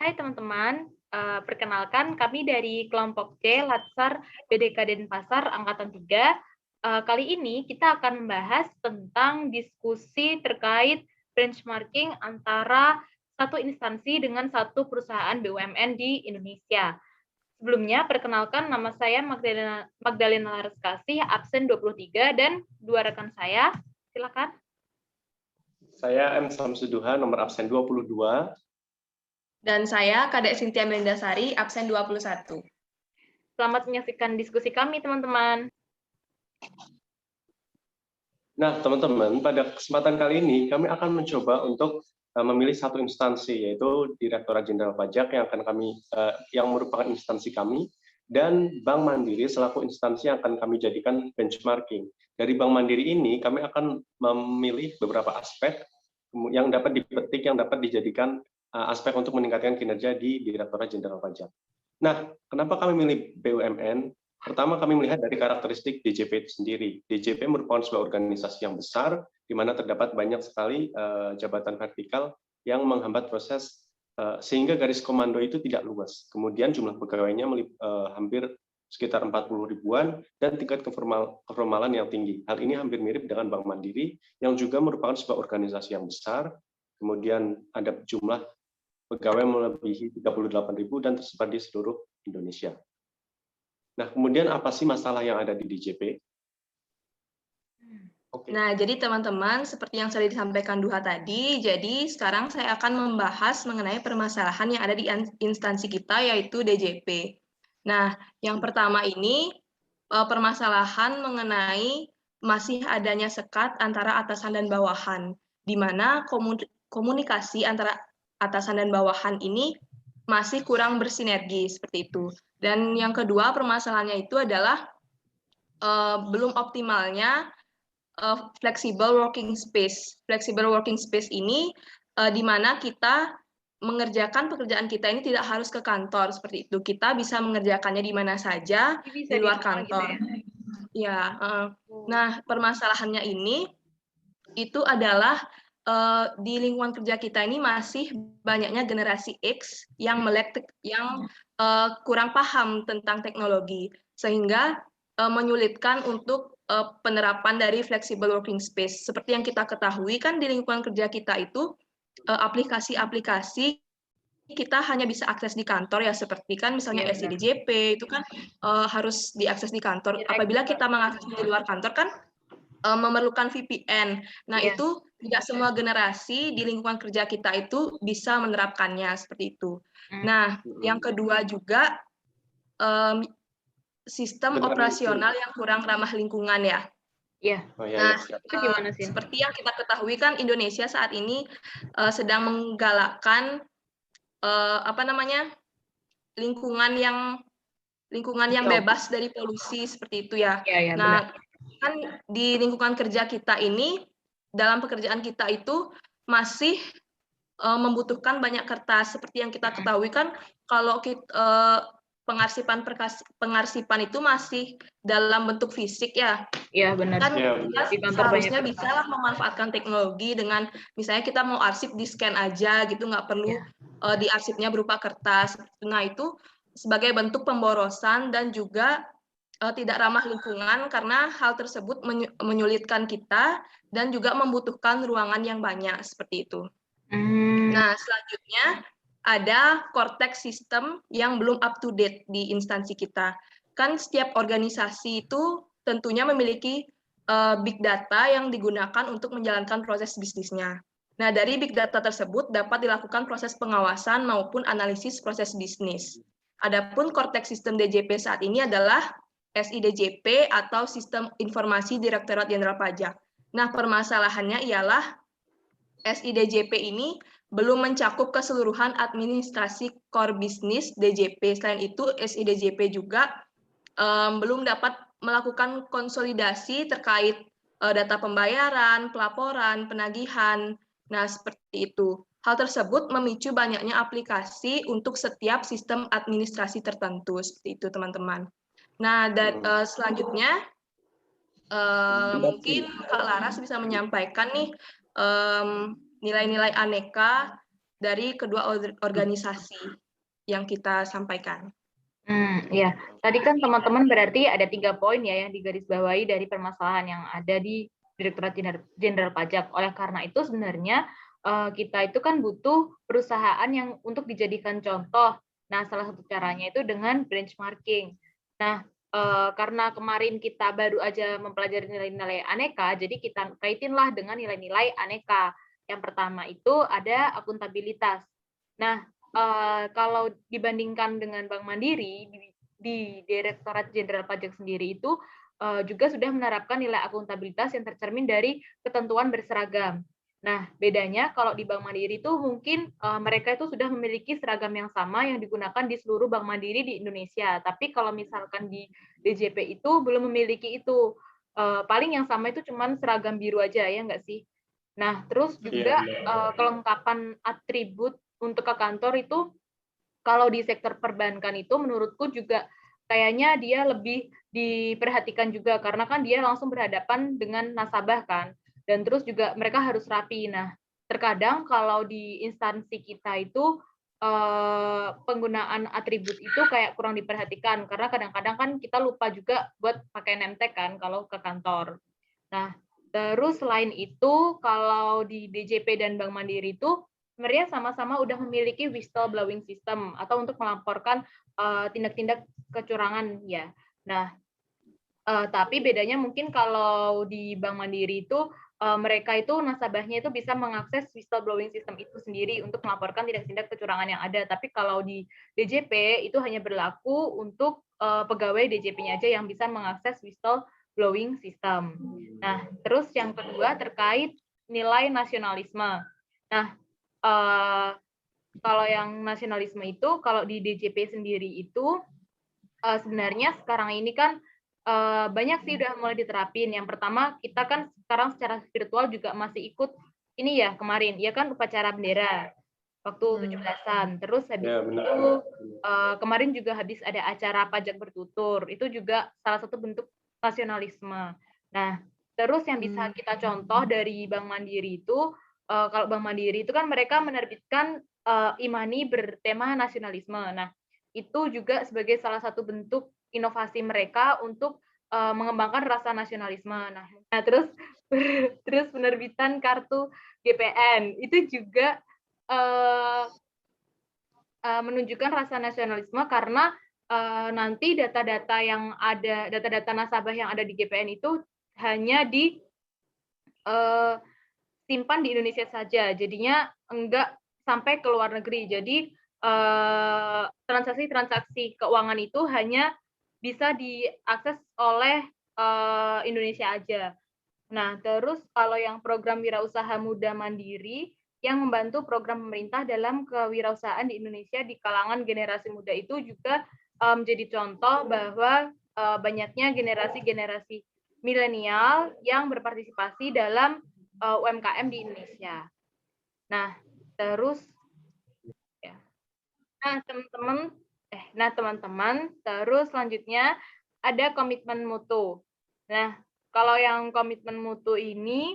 Hai teman-teman, perkenalkan kami dari kelompok C Latsar BDK Denpasar Angkatan 3. Kali ini kita akan membahas tentang diskusi terkait benchmarking antara satu instansi dengan satu perusahaan BUMN di Indonesia. Sebelumnya, perkenalkan nama saya Magdalena Laraskasih, absen 23, dan dua rekan saya. Silakan. Saya M. Samsuduha, nomor absen 22. Dan saya Kadek Cynthia Melindasari, absen 21. Selamat menyaksikan diskusi kami, teman-teman. Nah, teman-teman, pada kesempatan kali ini kami akan mencoba untuk memilih satu instansi, yaitu Direktorat Jenderal Pajak yang merupakan instansi kami, dan Bank Mandiri selaku instansi yang akan kami jadikan benchmarking. Dari Bank Mandiri ini, kami akan memilih beberapa aspek yang dapat dipetik, yang dapat dijadikan aspek untuk meningkatkan kinerja di Direktorat Jenderal Pajak. Nah, kenapa kami milih BUMN? Pertama, kami melihat dari karakteristik DJP itu sendiri. DJP merupakan sebuah organisasi yang besar, di mana terdapat banyak sekali jabatan vertikal yang menghambat proses, sehingga garis komando itu tidak luas. Kemudian jumlah pegawainya hampir sekitar 40 ribuan, dan tingkat keformalan yang tinggi. Hal ini hampir mirip dengan Bank Mandiri, yang juga merupakan sebuah organisasi yang besar, kemudian ada jumlah pegawai melebihi 38.000 dan tersebar di seluruh Indonesia. Nah, kemudian apa sih masalah yang ada di DJP? Nah, jadi teman-teman, seperti yang sudah disampaikan Duha tadi, jadi sekarang saya akan membahas mengenai permasalahan yang ada di instansi kita, yaitu DJP. Nah, yang pertama ini, permasalahan mengenai masih adanya sekat antara atasan dan bawahan, di mana komunikasi antara atasan dan bawahan ini masih kurang bersinergi, seperti itu. Dan yang kedua, permasalahannya itu adalah belum optimalnya flexible working space. Flexible working space ini di mana kita mengerjakan pekerjaan kita ini tidak harus ke kantor seperti itu. Kita bisa mengerjakannya di mana saja di luar kantor. Gitu ya. Nah, permasalahannya ini itu adalah di lingkungan kerja kita ini masih banyaknya generasi X yang kurang paham tentang teknologi, sehingga menyulitkan untuk penerapan dari flexible working space. Seperti yang kita ketahui kan di lingkungan kerja kita itu aplikasi-aplikasi kita hanya bisa akses di kantor ya, seperti kan misalnya SIDJP itu kan harus diakses di kantor. Apabila kita mengakses di luar kantor kan memerlukan VPN. Nah, itu tidak semua generasi di lingkungan kerja kita itu bisa menerapkannya seperti itu. Nah, yang kedua juga sistem operasional yang kurang ramah lingkungan ya. Iya. Nah, seperti yang kita ketahui kan Indonesia saat ini sedang menggalakkan lingkungan yang bebas dari polusi seperti itu ya. Nah, kan di lingkungan kerja kita ini, dalam pekerjaan kita itu masih membutuhkan banyak kertas. Seperti yang kita ketahui kan, kalau pengarsipan itu masih dalam bentuk fisik ya. Iya, benar. Kan kita seharusnya bisa lah memanfaatkan teknologi dengan, misalnya kita mau arsip di scan aja gitu, nggak perlu diarsipnya berupa kertas. Nah, itu sebagai bentuk pemborosan dan juga tidak ramah lingkungan, karena hal tersebut menyulitkan kita dan juga membutuhkan ruangan yang banyak seperti itu. Nah, selanjutnya ada Cortex System yang belum up to date di instansi kita. Kan setiap organisasi itu tentunya memiliki big data yang digunakan untuk menjalankan proses bisnisnya. Nah, dari big data tersebut dapat dilakukan proses pengawasan maupun analisis proses bisnis. Adapun Cortex System DJP saat ini adalah SIDJP atau Sistem Informasi Direktorat Jenderal Pajak. Nah, permasalahannya ialah SIDJP ini belum mencakup keseluruhan administrasi core bisnis DJP. Selain itu, SIDJP juga belum dapat melakukan konsolidasi terkait data pembayaran, pelaporan, penagihan. Nah, seperti itu. Hal tersebut memicu banyaknya aplikasi untuk setiap sistem administrasi tertentu. Seperti itu, teman-teman. Nah, selanjutnya mungkin Kak Laras bisa menyampaikan nih nilai-nilai aneka dari kedua organisasi yang kita sampaikan. Ya, tadi kan teman-teman berarti ada 3 poin ya yang digarisbawahi dari permasalahan yang ada di Direktorat Jenderal Pajak. Oleh karena itu sebenarnya kita itu kan butuh perusahaan yang untuk dijadikan contoh. Nah, salah satu caranya itu dengan benchmarking. Nah, karena kemarin kita baru aja mempelajari nilai-nilai aneka, jadi kita kaitinlah dengan nilai-nilai aneka. Yang pertama itu ada akuntabilitas. Nah, kalau dibandingkan dengan Bank Mandiri, di Direktorat Jenderal Pajak sendiri itu juga sudah menerapkan nilai akuntabilitas yang tercermin dari ketentuan berseragam. Nah, bedanya kalau di Bank Mandiri itu mungkin mereka itu sudah memiliki seragam yang sama yang digunakan di seluruh Bank Mandiri di Indonesia. Tapi kalau misalkan di DJP itu belum memiliki itu. Paling yang sama itu cuma seragam biru aja, ya nggak sih? Nah, terus juga kelengkapan atribut untuk ke kantor itu kalau di sektor perbankan itu menurutku juga kayaknya dia lebih diperhatikan juga karena kan dia langsung berhadapan dengan nasabah kan, dan terus juga mereka harus rapi. Nah, terkadang kalau di instansi kita itu penggunaan atribut itu kayak kurang diperhatikan karena kadang-kadang kan kita lupa juga buat pakai name tag kan kalau ke kantor. Nah, terus selain itu kalau di DJP dan Bank Mandiri itu sebenarnya sama-sama udah memiliki whistleblowing system atau untuk melaporkan tindak-tindak kecurangan ya. Nah, tapi bedanya mungkin kalau di Bank Mandiri itu mereka itu nasabahnya itu bisa mengakses whistleblowing system itu sendiri untuk melaporkan tindak-tindak kecurangan yang ada. Tapi kalau di DJP itu hanya berlaku untuk pegawai DJP-nya aja yang bisa mengakses whistleblowing system. Nah, terus yang kedua terkait nilai nasionalisme. Nah, kalau yang nasionalisme itu, kalau di DJP sendiri itu sebenarnya sekarang ini kan banyak sih udah mulai diterapin. Yang pertama, kita kan sekarang secara virtual juga masih ikut ini ya kemarin, ya kan upacara bendera waktu 17-an. Terus habis itu kemarin juga habis ada acara pajak bertutur. Itu juga salah satu bentuk nasionalisme. Nah, terus yang bisa kita contoh dari Bank Mandiri itu, kalau Bank Mandiri itu kan mereka menerbitkan e-money bertema nasionalisme. Nah, itu juga sebagai salah satu bentuk inovasi mereka untuk mengembangkan rasa nasionalisme. Nah terus penerbitan kartu GPN itu juga menunjukkan rasa nasionalisme karena nanti data-data yang ada, data-data nasabah yang ada di GPN itu hanya disimpan di Indonesia saja, jadinya enggak sampai ke luar negeri. Jadi transaksi-transaksi keuangan itu hanya bisa diakses oleh Indonesia aja. Nah, terus kalau yang program Wirausaha Muda Mandiri yang membantu program pemerintah dalam kewirausahaan di Indonesia di kalangan generasi muda itu juga menjadi contoh bahwa banyaknya generasi-generasi milenial yang berpartisipasi dalam UMKM di Indonesia. Nah, terus ya. Nah, teman-teman, terus selanjutnya ada komitmen mutu. Nah, kalau yang komitmen mutu ini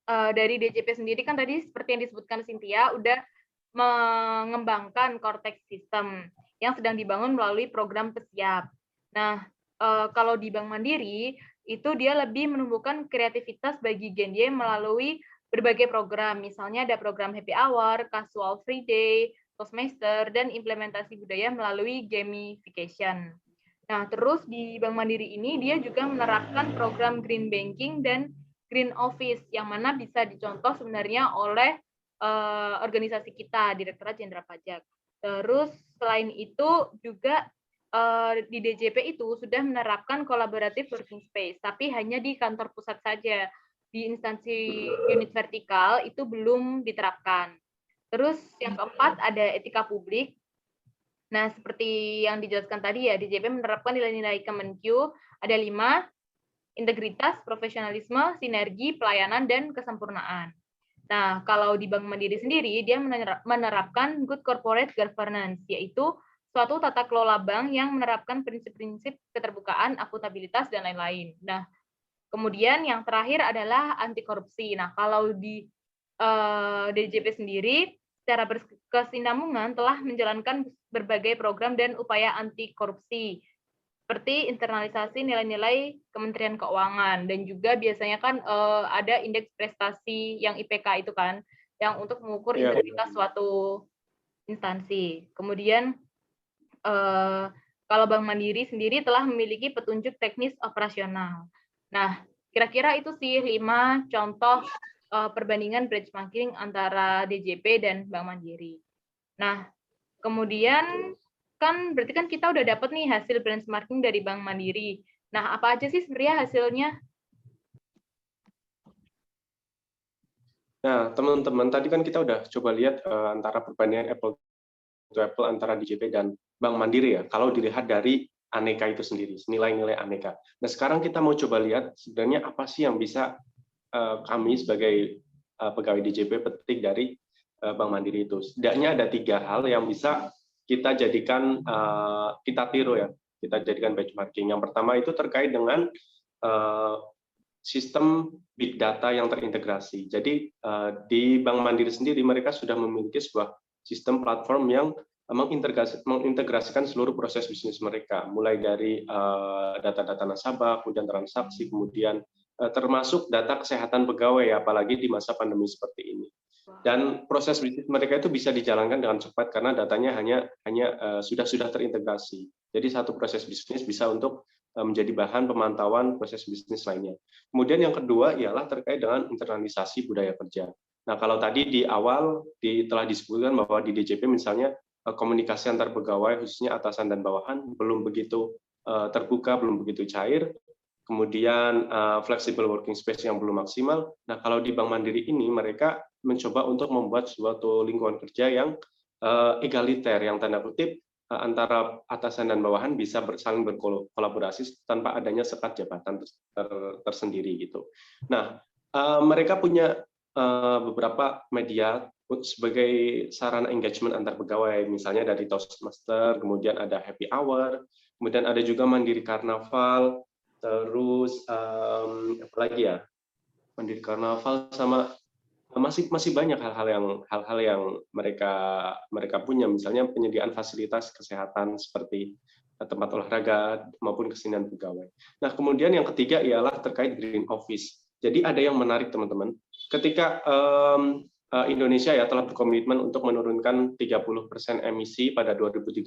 dari DJP sendiri kan tadi seperti yang disebutkan Cynthia udah mengembangkan Cortex System yang sedang dibangun melalui program Pesiap. Nah, kalau di Bank Mandiri itu dia lebih menumbuhkan kreativitas bagi Gen Y melalui berbagai program. Misalnya ada program Happy Hour, Casual Free Day, Toastmaster, dan implementasi budaya melalui gamification. Nah, terus di Bank Mandiri ini dia juga menerapkan program Green Banking dan Green Office yang mana bisa dicontoh sebenarnya oleh organisasi kita, Direktorat Jenderal Pajak. Terus selain itu juga di DJP itu sudah menerapkan collaborative working space, tapi hanya di kantor pusat saja. Di instansi unit vertikal itu belum diterapkan. Terus yang keempat ada etika publik. Nah, seperti yang dijelaskan tadi ya, DJP menerapkan nilai-nilai Kemenkyu, ada 5, integritas, profesionalisme, sinergi, pelayanan, dan kesempurnaan. Nah, kalau di Bank Mandiri sendiri, dia menerapkan good corporate governance, yaitu suatu tata kelola bank yang menerapkan prinsip-prinsip keterbukaan, akuntabilitas, dan lain-lain. Nah, kemudian yang terakhir adalah anti korupsi. Nah, kalau di DJP sendiri, secara berkesinambungan telah menjalankan berbagai program dan upaya anti korupsi, seperti internalisasi nilai-nilai Kementerian Keuangan, dan juga biasanya kan ada indeks prestasi yang IPK itu kan, yang untuk mengukur integritas suatu instansi. Kemudian kalau Bank Mandiri sendiri telah memiliki petunjuk teknis operasional. Nah, kira-kira itu sih 5 contoh perbandingan benchmarking antara DJP dan Bank Mandiri. Nah, kemudian kan berarti kan kita udah dapat nih hasil benchmarking dari Bank Mandiri. Nah, apa aja sih sebenarnya hasilnya? Nah, teman-teman, tadi kan kita udah coba lihat antara perbandingan apple to apple antara DJP dan Bank Mandiri ya, kalau dilihat dari aneka itu sendiri, nilai-nilai aneka. Nah, sekarang kita mau coba lihat sebenarnya apa sih yang bisa kami sebagai pegawai DJP petik dari Bank Mandiri itu. Setidaknya ada 3 hal yang bisa kita jadikan, kita tiru ya, kita jadikan benchmarking. Yang pertama itu terkait dengan sistem big data yang terintegrasi. Jadi di Bank Mandiri sendiri mereka sudah memiliki sebuah sistem platform yang mengintegrasikan seluruh proses bisnis mereka, mulai dari data-data nasabah, kemudian transaksi, kemudian termasuk data kesehatan pegawai, apalagi di masa pandemi seperti ini. Dan proses bisnis mereka itu bisa dijalankan dengan cepat karena datanya hanya sudah terintegrasi. Jadi satu proses bisnis bisa untuk menjadi bahan pemantauan proses bisnis lainnya. Kemudian yang kedua ialah terkait dengan internalisasi budaya kerja. Nah, kalau tadi di awal telah disebutkan bahwa di DJP misalnya komunikasi antar pegawai khususnya atasan dan bawahan belum begitu terbuka, belum begitu cair. Kemudian flexible working space yang belum maksimal. Nah, kalau di Bank Mandiri ini mereka mencoba untuk membuat suatu lingkungan kerja yang egaliter, yang tanda kutip antara atasan dan bawahan bisa saling berkolaborasi tanpa adanya sekat jabatan tersendiri gitu. Nah, mereka punya beberapa media sebagai sarana engagement antar pegawai, misalnya dari Toastmaster, kemudian ada Happy Hour, kemudian ada juga Mandiri Karnaval, terus apa lagi ya, Mandiri Karnaval, sama masih banyak hal-hal yang mereka punya, misalnya penyediaan fasilitas kesehatan seperti tempat olahraga maupun kesenian pegawai. Nah, kemudian yang ketiga ialah terkait green office. Jadi ada yang menarik teman-teman, ketika Indonesia ya telah berkomitmen untuk menurunkan 30% emisi pada 2030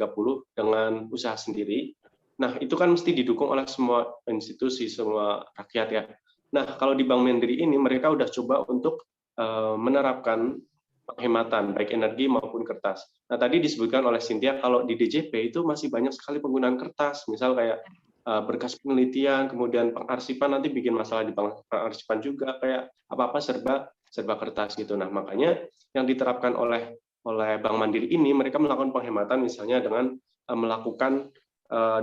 dengan usaha sendiri. Nah, itu kan mesti didukung oleh semua institusi, semua rakyat ya. Nah, kalau di Bank Mandiri ini mereka udah coba untuk menerapkan penghematan baik energi maupun kertas. Nah, tadi disebutkan oleh Cynthia kalau di DJP itu masih banyak sekali penggunaan kertas, misal kayak berkas penelitian, kemudian pengarsipan, nanti bikin masalah di pengarsipan juga, kayak apa-apa serba kertas gitu. Nah, makanya yang diterapkan oleh Bank Mandiri ini, mereka melakukan penghematan misalnya dengan melakukan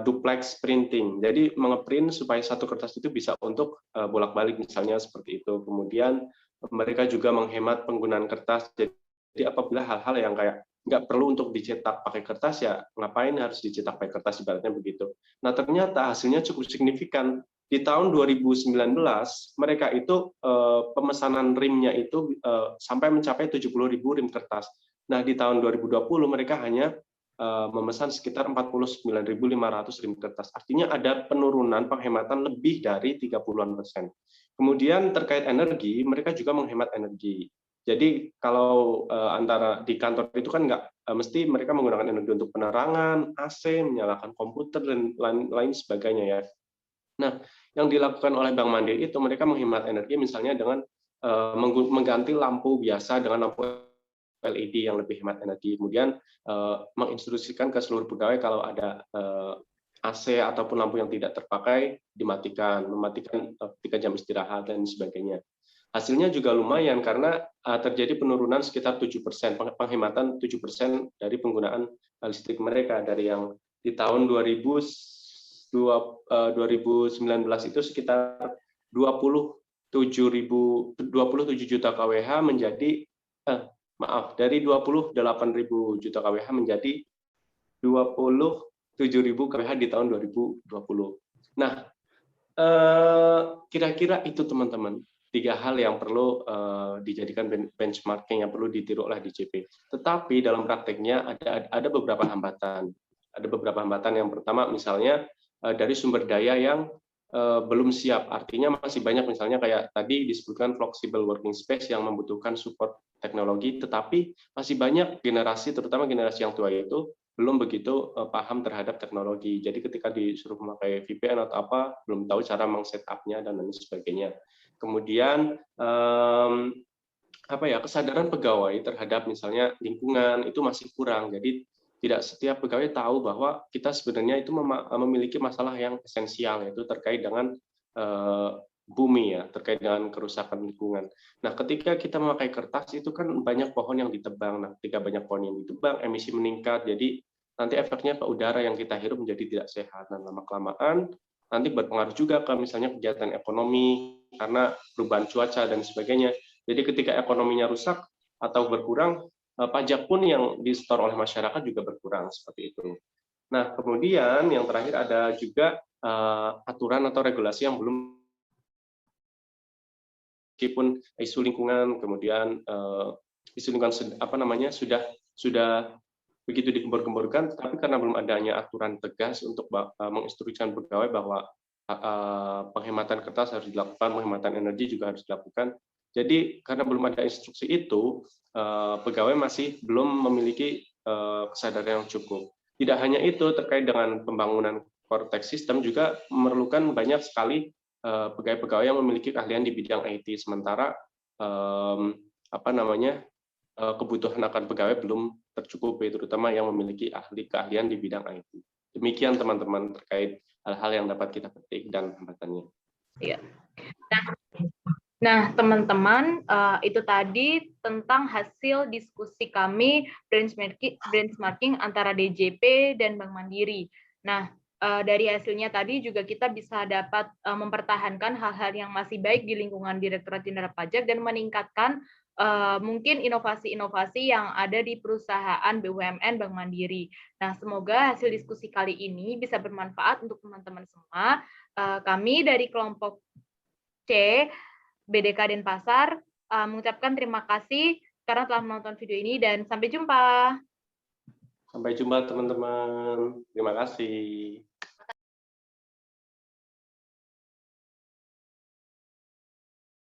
duplex printing. Jadi mengeprint supaya satu kertas itu bisa untuk bolak-balik misalnya seperti itu. Kemudian mereka juga menghemat penggunaan kertas. Jadi apabila hal-hal yang kayak nggak perlu untuk dicetak pakai kertas, ya ngapain harus dicetak pakai kertas, ibaratnya begitu. Nah, ternyata hasilnya cukup signifikan. Di tahun 2019 mereka itu pemesanan rimnya itu sampai mencapai 70.000 rim kertas. Nah, di tahun 2020 mereka hanya memesan sekitar 49.500 rim kertas. Artinya ada penurunan penghematan lebih dari 30%. Kemudian terkait energi, mereka juga menghemat energi. Jadi kalau antara di kantor itu kan nggak mesti mereka menggunakan energi untuk penerangan, AC, menyalakan komputer, dan lain sebagainya ya. Nah, yang dilakukan oleh Bank Mandiri itu mereka menghemat energi misalnya dengan mengganti lampu biasa dengan lampu LED yang lebih hemat energi, kemudian menginstruksikan ke seluruh pegawai kalau ada AC ataupun lampu yang tidak terpakai dimatikan, mematikan 3 jam istirahat dan sebagainya. Hasilnya juga lumayan karena terjadi penurunan sekitar 7%, penghematan 7% dari penggunaan listrik mereka, dari yang di tahun 2019 itu sekitar 27 juta kWh menjadi dari 28.000 juta kWh menjadi 27.000 kWh di tahun 2020. Nah, kira-kira itu teman-teman. tiga hal yang perlu dijadikan benchmarking yang perlu ditiru oleh DJP. Tetapi dalam prakteknya ada beberapa hambatan. Ada beberapa hambatan. Yang pertama misalnya dari sumber daya yang belum siap. Artinya masih banyak misalnya kayak tadi disebutkan flexible working space yang membutuhkan support teknologi, tetapi masih banyak generasi, terutama generasi yang tua itu belum begitu paham terhadap teknologi. Jadi ketika disuruh memakai VPN atau apa, belum tahu cara meng-setup-nya dan lain sebagainya. Kemudian kesadaran pegawai terhadap misalnya lingkungan itu masih kurang. Jadi tidak setiap pegawai tahu bahwa kita sebenarnya itu memiliki masalah yang esensial, yaitu terkait dengan bumi ya, terkait dengan kerusakan lingkungan. Nah, ketika kita memakai kertas itu kan banyak pohon yang ditebang. Nah, ketika banyak pohon yang ditebang, emisi meningkat. Jadi nanti efeknya ke udara yang kita hirup menjadi tidak sehat. Dan lama-kelamaan nanti berpengaruh juga ke misalnya kegiatan ekonomi karena perubahan cuaca dan sebagainya. Jadi ketika ekonominya rusak atau berkurang, pajak pun yang disetor oleh masyarakat juga berkurang seperti itu. Nah, kemudian yang terakhir ada juga aturan atau regulasi yang belum, meskipun isu lingkungan, kemudian isu lingkungan sudah begitu digembor-gemborkan, tapi karena belum adanya aturan tegas untuk menginstruksikan pegawai bahwa penghematan kertas harus dilakukan, penghematan energi juga harus dilakukan. Jadi karena belum ada instruksi itu, pegawai masih belum memiliki kesadaran yang cukup. Tidak hanya itu, terkait dengan pembangunan Cortex System juga memerlukan banyak sekali pegawai-pegawai yang memiliki keahlian di bidang IT, sementara kebutuhan akan pegawai belum tercukupi, terutama yang memiliki keahlian di bidang IT. Demikian teman-teman terkait hal-hal yang dapat kita petik dan hambatannya. Iya. Nah, teman-teman, itu tadi tentang hasil diskusi kami benchmarking antara DJP dan Bank Mandiri. Nah, dari hasilnya tadi juga kita bisa dapat mempertahankan hal-hal yang masih baik di lingkungan Direktorat Jenderal Pajak dan meningkatkan mungkin inovasi-inovasi yang ada di perusahaan BUMN Bank Mandiri. Nah, semoga hasil diskusi kali ini bisa bermanfaat untuk teman-teman semua. Kami dari kelompok C BDK Denpasar mengucapkan terima kasih karena telah menonton video ini dan sampai jumpa. Sampai jumpa teman-teman. Terima kasih.